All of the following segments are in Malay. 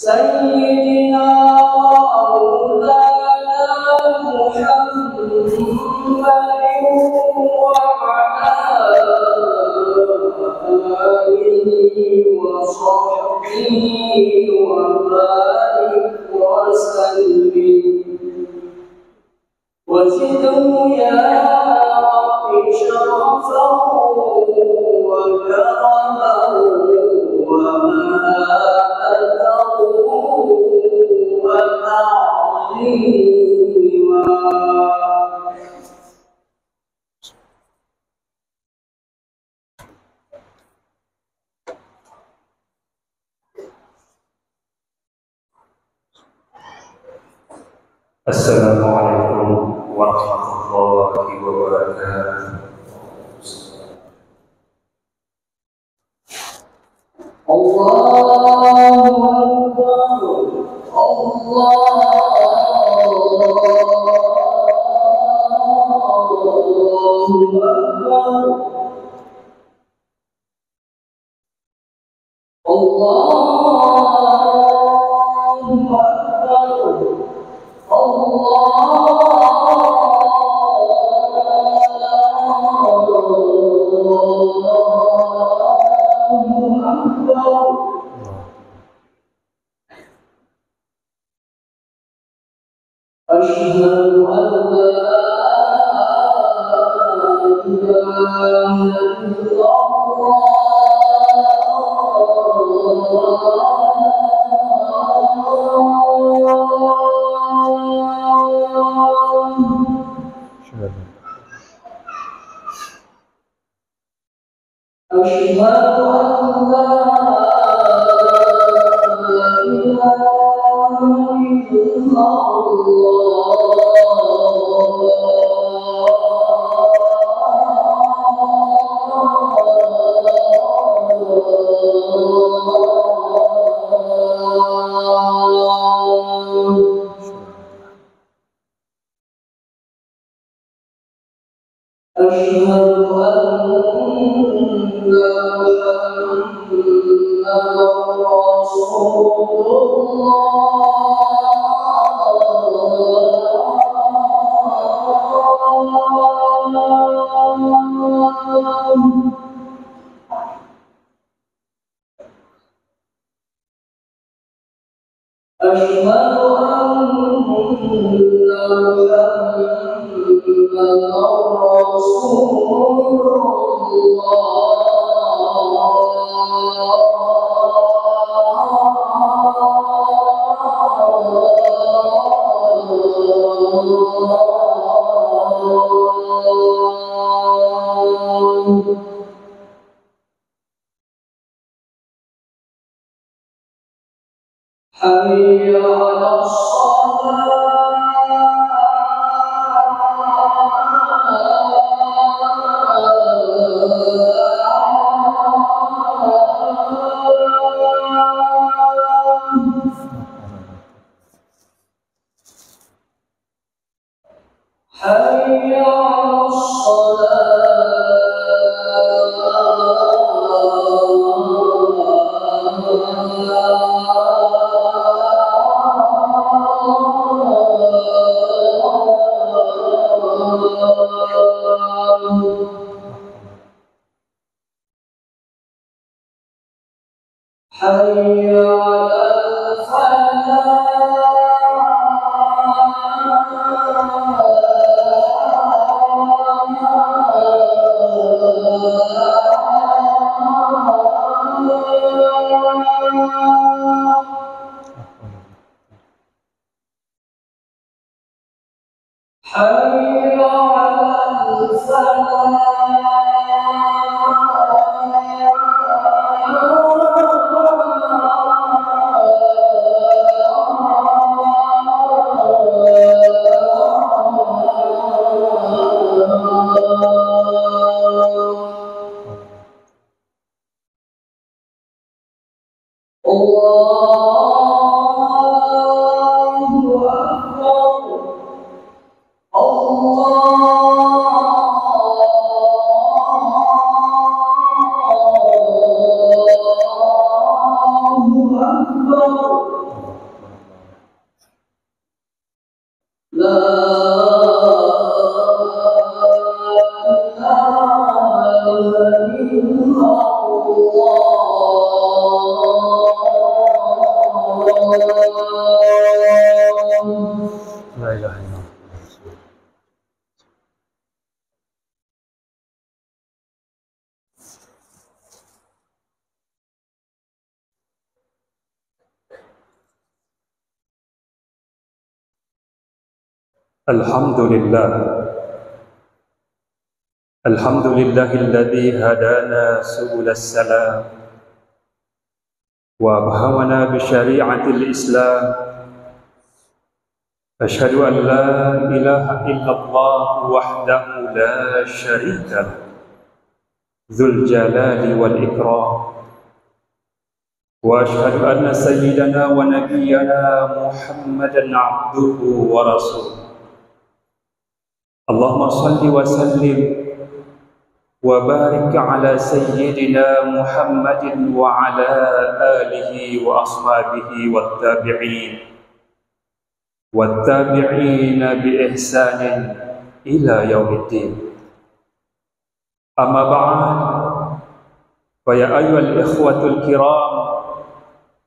سيدنا مولانا محمد وعلى آله وصحبه وبارك وسلم وزده يا رب شرفا وكرما ومهابته وتعظيما. Assalamualaikum warahmatullahi wabarakatuh. Allahu Akbar, Allahu Akbar, Allahu Asyhadu an la ilaha hayya 'alas hayya 'alal falah. حي على Alhamdulillahilladzi hadana subul salam wa abhamana bi syari'atil Islam. Asyhadu an la ilaha illallah wahdahu la syarika lahu dzul jalali wal ikram. Wa asyhadu anna sayyidana wa nabiyyana Muhammadan abduhu wa rasuluh. Allahumma salli wa sallim wa barik ala sayyidina Muhammadin wa ala alihi wa ashabihi wat tabi'in bi ihsanin ila yaumiddin. Amma ba'd, fa ya ayyuhal ikhwatul kiram,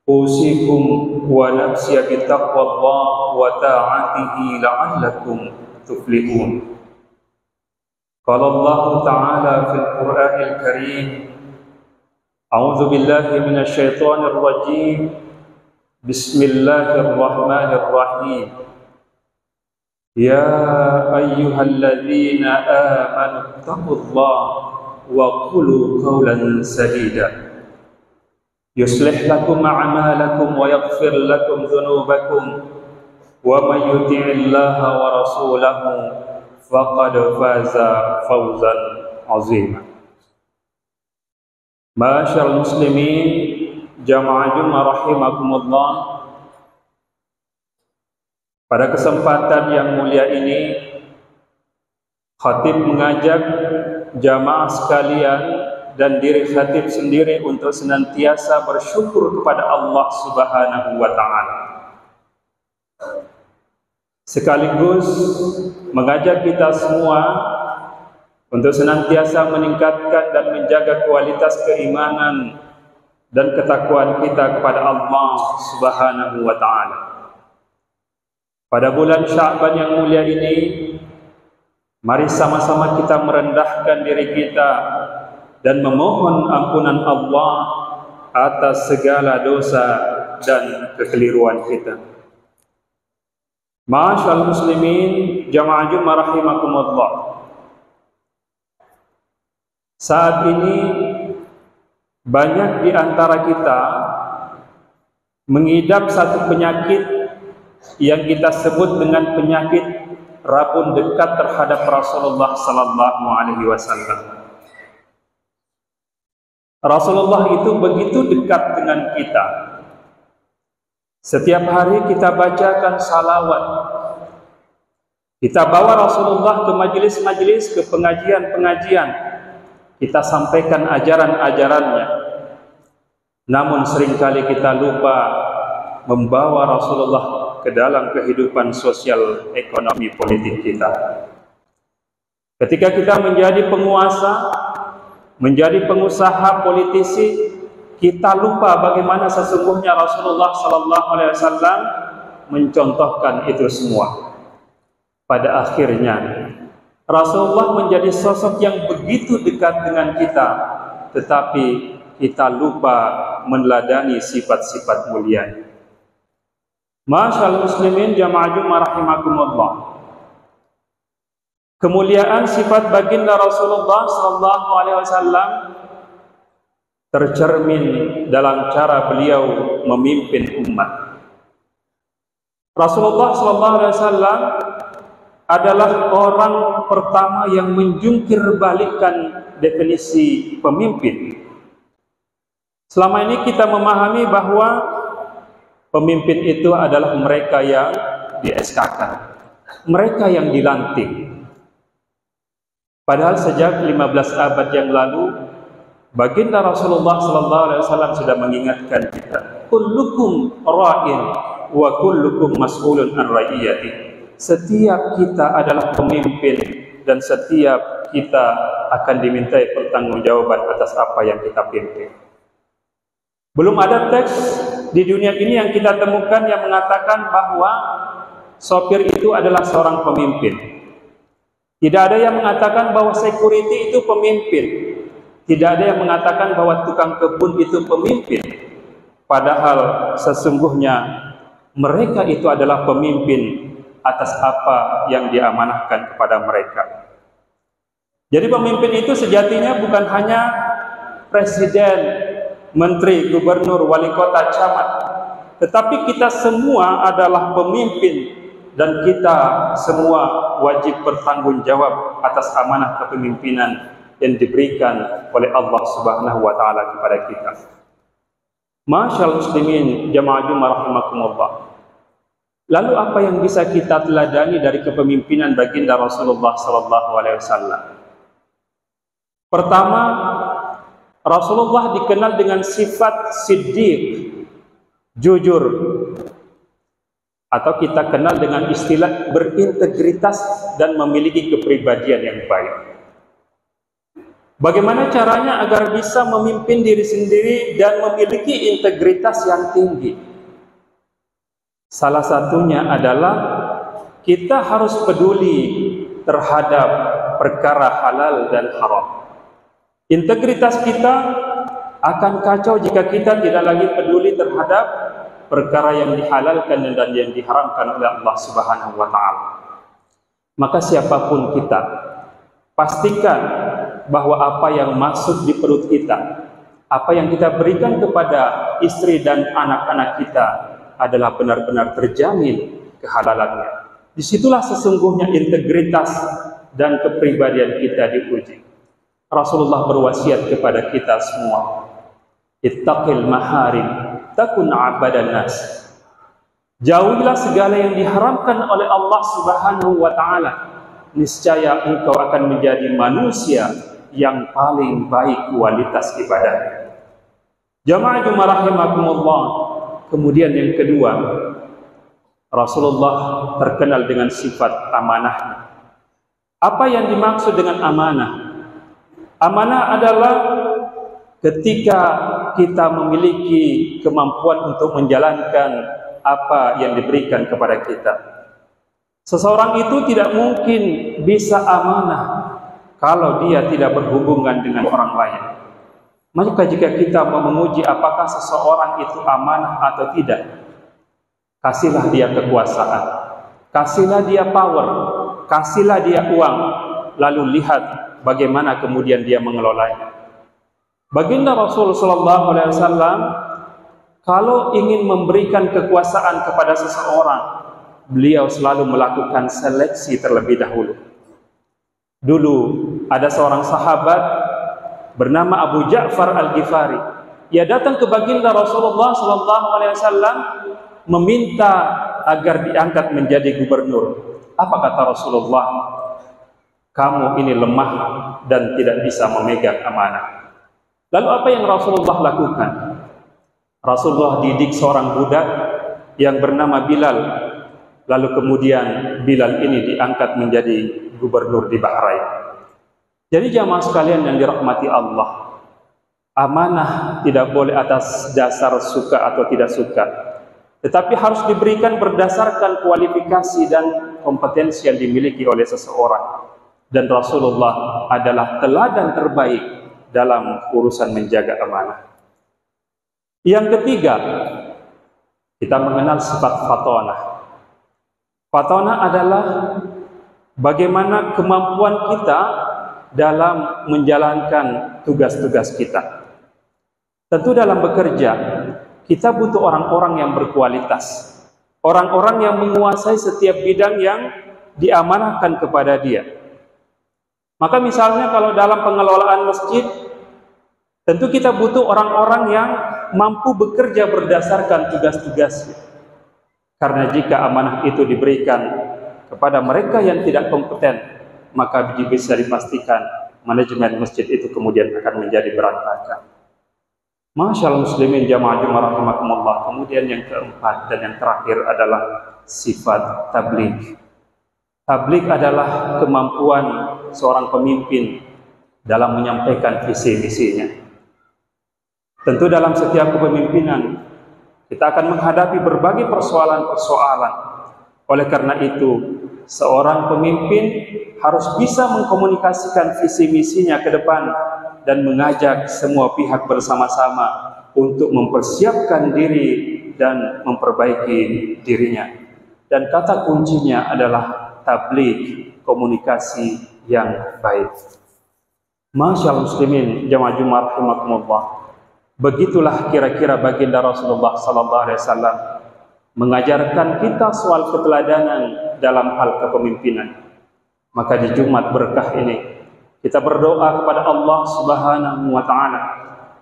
usikum wa nafsi bi taqwallah wa ta'atihi la'allakum tuflihun. قال الله تعالى في القرآن الكريم: أعوذ بالله من الشيطان الرجيم، بسم الله الرحمن الرحيم. يا أيها الذين آمنوا اتقوا الله وقولوا قولا سديدا يصلح لكم أعمالكم ويغفر لكم ذنوبكم ومن يطع الله ورسوله faqad faza fawzan azima. Ma'asyiral muslimin, jamaah Jumat rahimakumullah. Pada kesempatan yang mulia ini, khatib mengajak jamaah sekalian dan diri khatib sendiri untuk senantiasa bersyukur kepada Allah Subhanahu wa taala. Sekaligus mengajak kita semua untuk senantiasa meningkatkan dan menjaga kualitas keimanan dan ketakwaan kita kepada Allah Subhanahu wa taala. Pada bulan Sya'ban yang mulia ini, mari sama-sama kita merendahkan diri kita dan memohon ampunan Allah atas segala dosa dan kekeliruan kita. Ma'asyiral muslimin, jamaah Jumat rahimakumullah. Saat ini banyak di antara kita mengidap satu penyakit yang kita sebut dengan penyakit rabun dekat terhadap Rasulullah sallallahu alaihi wasallam. Rasulullah itu begitu dekat dengan kita. Setiap hari kita bacakan salawat. Kita bawa Rasulullah ke majelis-majelis, ke pengajian-pengajian. Kita sampaikan ajaran-ajarannya. Namun seringkali kita lupa membawa Rasulullah ke dalam kehidupan sosial, ekonomi, politik kita. Ketika kita menjadi penguasa, menjadi pengusaha, politisi, kita lupa bagaimana sesungguhnya Rasulullah sallallahu alaihi wasallam mencontohkan itu semua. Pada akhirnya Rasulullah menjadi sosok yang begitu dekat dengan kita, tetapi kita lupa meneladani sifat-sifat mulia. Ma'asyiral muslimin, jamaah Jumat rahimakumullah. Kemuliaan sifat baginda Rasulullah sallallahu alaihi wasallam tercermin dalam cara beliau memimpin umat. Rasulullah sallallahu alaihi wasallam adalah orang pertama yang menjungkir balikkan definisi pemimpin. Selama ini kita memahami bahwa pemimpin itu adalah mereka yang di-SK-kan, mereka yang dilantik. Padahal sejak 15 abad yang lalu, baginda Rasulullah sallallahu alaihi wasallam sudah mengingatkan kita, kullukum ra'in wa kullukum mas'ulun an ra'iyati. Setiap kita adalah pemimpin dan setiap kita akan dimintai pertanggungjawaban atas apa yang kita pimpin. Belum ada teks di dunia ini yang kita temukan yang mengatakan bahwa sopir itu adalah seorang pemimpin. Tidak ada yang mengatakan bahwa security itu pemimpin. Tidak ada yang mengatakan bahwa tukang kebun itu pemimpin. Padahal sesungguhnya mereka itu adalah pemimpin atas apa yang diamanahkan kepada mereka. Jadi pemimpin itu sejatinya bukan hanya presiden, menteri, gubernur, wali kota, camat, tetapi kita semua adalah pemimpin. Dan kita semua wajib bertanggung jawab atas amanah kepemimpinan yang diberikan oleh Allah Subhanahu wa taala kepada kita. Masyaallah muslimin jamaah Jumat rahimakumullah. Lalu apa yang bisa kita teladani dari kepemimpinan baginda Rasulullah sallallahu alaihi wasallam? Pertama, Rasulullah dikenal dengan sifat siddiq, jujur, atau kita kenal dengan istilah berintegritas dan memiliki kepribadian yang baik. Bagaimana caranya agar bisa memimpin diri sendiri dan memiliki integritas yang tinggi? Salah satunya adalah kita harus peduli terhadap perkara halal dan haram. Integritas kita akan kacau jika kita tidak lagi peduli terhadap perkara yang dihalalkan dan yang diharamkan oleh Allah Subhanahu wa taala. Maka siapapun kita, pastikan bahwa apa yang masuk di perut kita, apa yang kita berikan kepada istri dan anak-anak kita adalah benar-benar terjamin kehalalannya. Disitulah sesungguhnya integritas dan kepribadian kita diuji. Rasulullah berwasiat kepada kita semua, ittaqil maharim takun abadan nas. Jauhilah segala yang diharamkan oleh Allah Subhanahu wa taala, niscaya engkau akan menjadi manusia yang paling baik kualitas ibadahnya. Jamaah Jumat rahimakumullah. Kemudian yang kedua, Rasulullah terkenal dengan sifat amanahnya. Apa yang dimaksud dengan amanah? Amanah adalah ketika kita memiliki kemampuan untuk menjalankan apa yang diberikan kepada kita. Seseorang itu tidak mungkin bisa amanah kalau dia tidak berhubungan dengan orang lain. Maka jika kita mau menguji apakah seseorang itu amanah atau tidak, kasihlah dia kekuasaan, kasihlah dia power, kasihlah dia uang, lalu lihat bagaimana kemudian dia mengelolanya. Baginda Rasul sallallahu alaihi wasallam kalau ingin memberikan kekuasaan kepada seseorang, beliau selalu melakukan seleksi terlebih dahulu. Dulu ada seorang sahabat bernama Abu Ja'far Al-Ghifari. Ia datang ke baginda Rasulullah sallallahu alaihi wasallam meminta agar diangkat menjadi gubernur. Apa kata Rasulullah? Kamu ini lemah dan tidak bisa memegang amanah. Lalu apa yang Rasulullah lakukan? Rasulullah didik seorang budak yang bernama Bilal. Lalu kemudian Bilal ini diangkat menjadi gubernur di Bahrain. Jadi jamaah sekalian yang dirahmati Allah, amanah tidak boleh atas dasar suka atau tidak suka, tetapi harus diberikan berdasarkan kualifikasi dan kompetensi yang dimiliki oleh seseorang. Dan Rasulullah adalah teladan terbaik dalam urusan menjaga amanah. Yang ketiga, kita mengenal sifat fatonah. Fatonah adalah bagaimana kemampuan kita dalam menjalankan tugas-tugas kita. Tentu dalam bekerja, kita butuh orang-orang yang berkualitas, orang-orang yang menguasai setiap bidang yang diamanahkan kepada dia. Maka misalnya kalau dalam pengelolaan masjid, tentu kita butuh orang-orang yang mampu bekerja berdasarkan tugas-tugasnya. Karena jika amanah itu diberikan kepada mereka yang tidak kompeten, maka bisa dipastikan manajemen masjid itu kemudian akan menjadi berantakan. Masyaallah muslimin jamaah Jumat rahimakumullah. Kemudian yang keempat dan yang terakhir adalah sifat tabligh. Tabligh adalah kemampuan seorang pemimpin dalam menyampaikan visi misinya. Tentu dalam setiap kepemimpinan kita akan menghadapi berbagai persoalan-persoalan. Oleh karena itu, seorang pemimpin harus bisa mengkomunikasikan visi misinya ke depan dan mengajak semua pihak bersama-sama untuk mempersiapkan diri dan memperbaiki dirinya. Dan kata kuncinya adalah tabligh, komunikasi yang baik. Masyaallah muslimin jamaah Jumat rahimakumullah. Begitulah kira-kira baginda Rasulullah sallallahu alaihi wasallam mengajarkan kita soal keteladanan dalam hal kepemimpinan. Maka di Jumat berkah ini kita berdoa kepada Allah Subhanahu wa taala,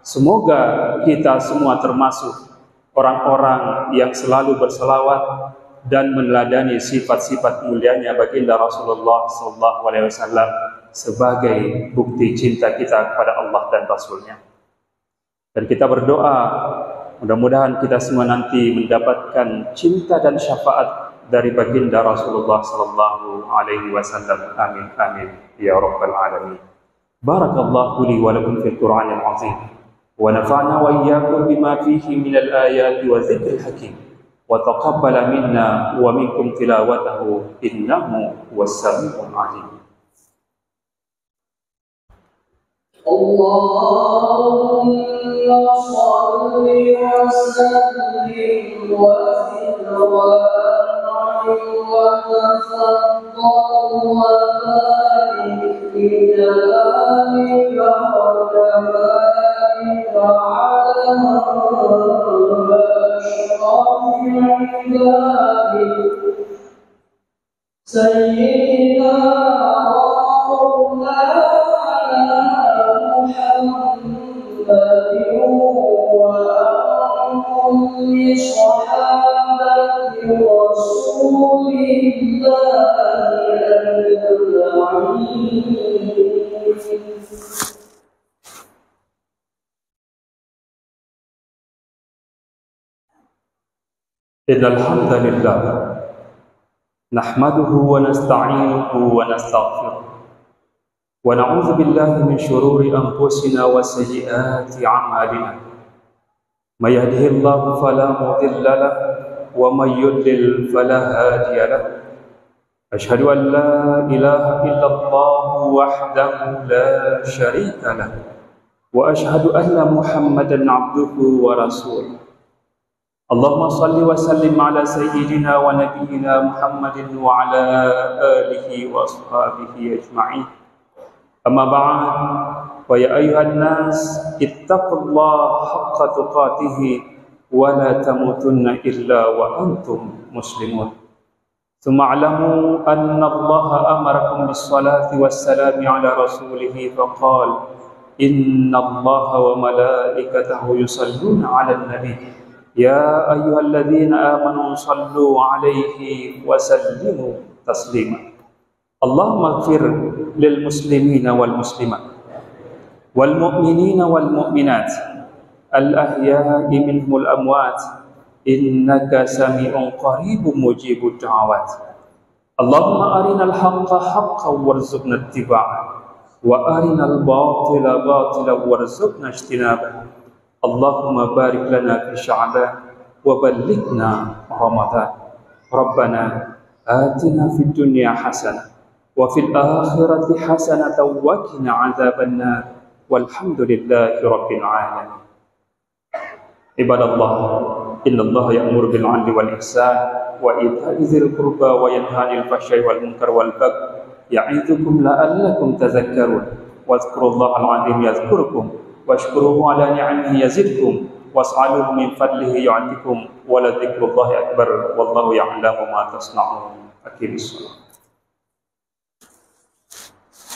semoga kita semua termasuk orang-orang yang selalu berselawat dan meneladani sifat-sifat mulianya baginda Rasulullah sallallahu alaihi wasallam sebagai bukti cinta kita kepada Allah dan Rasulnya. Dan kita berdoa mudah-mudahan kita semua nanti mendapatkan cinta dan syafaat dari baginda Rasulullah sallallahu alaihi wasallam. Amin amin ya rabbal alamin. Barakallahu li wa lakum fil Qur'anil azim wa nafa'na wa iyyakum bima fihi minal ayati wa dzikril hakim wa taqabbala minna wa minkum tilawatahu innahu was-sami'ul 'alim. Allahumma shalli wa sallim wa zid wa an'im wa tafaddal wa barik bi jalalika wa jamalika ala ashrafil ibadi sayyidina wa maulana Innal hamdalillah nahmaduhu wa nasta'inuhu wa nastaghfiruh wa na'udzu billahi min shururi anfusina wa sayyiati a'malina. May yahdihillahu fala mudilla lahu wa may yudlil fala hadiya lahu. Asyhadu an la ilaha illallah wahdahu la syarika lahu wa asyhadu anna Muhammadan 'abduhu wa rasuluh. Allahumma salli wa sallim ala sayyidina wa nabiyyina Muhammadin wa ala alihi wa ashabihi ajma'in. Amma ba'd, wa ya ayyuhan nas ittaqullaha haqqa tuqatih wa la tamutunna illa wa antum muslimun. Thumma a'lamu anna Allaha amarakum bis-salati was-salami ala rasulih faqala inna Allaha wa malaikatahu yusalluna 'alan nabiy ya ayyuhalladzina amanu sallu 'alaihi wa sallimu taslima. Allahumma ighfir lil muslimina wal muslimat wal mu'minina wal mu'minat al ahya'i minhum al amwat innaka sami'un qaribun mujibud da'awat. Allahumma arinal haqqa haqqan warzuqna ittiba'ah wa arinal batila batilan warzuqna ijtinabah. Allahumma barik lana fi Sya'ban wa ballighna Ramadan. Rabbana atina fid dunya hasanah wa fil akhirati hasanatan wa qina 'adzabannar. Walhamdulillahi rabbil alamin. Ibadallah, innallaha ya'muru bil 'adli wal ihsan wa ita'i dzil qurba wa yanha 'anil fahsya'i wal munkar wal baghi ya'idzukum la'allakum tadhakkarun. Wadhkurullahal 'azim yadhkurkum washkuruhu 'ala ni'amihi yazidkum was'aluhu min fadlihi yu'tikum wa la dzikrullahi akbar wallahu ya'lamu ma tasna'un. Aqimis shalah.